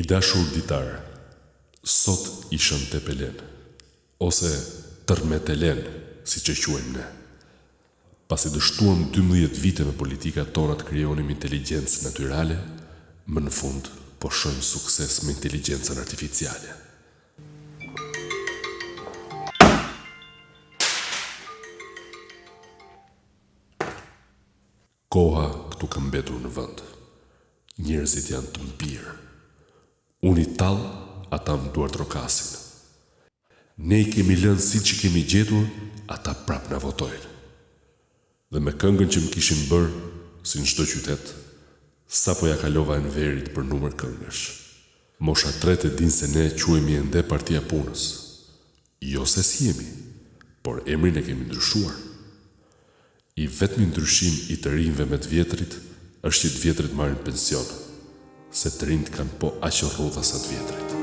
dashur ditar, sot ishën te Pelen, ose tërmetelen, si që quajmë ne. Pasi dështuam 12 vite me politikat tona të krijonim inteligjencë natyrale, më në fund po shohim sukses me inteligjencën artificiale. Koha këtu ka mbetur në vend. Njerëzit janë të mbirë. Unë i tall, ata më duart rokasin. Ne i kemi lënë si që kemi gjetur, ata prap na votojnë. Dhe me këngën që më kishin bërë, si në çdo qytet, sapo ja kalova Enverit për numër këngësh. Mosha 3 e din se ne quhemi ende Partia Punës. Jo se si jemi, por emrin e kemi ndryshuar. I vetmi ndryshim i të rinjve me të vjetrit është që të vjetrit marrin pension, se të rinjt kanë po aq rrudha sa të vjetrit.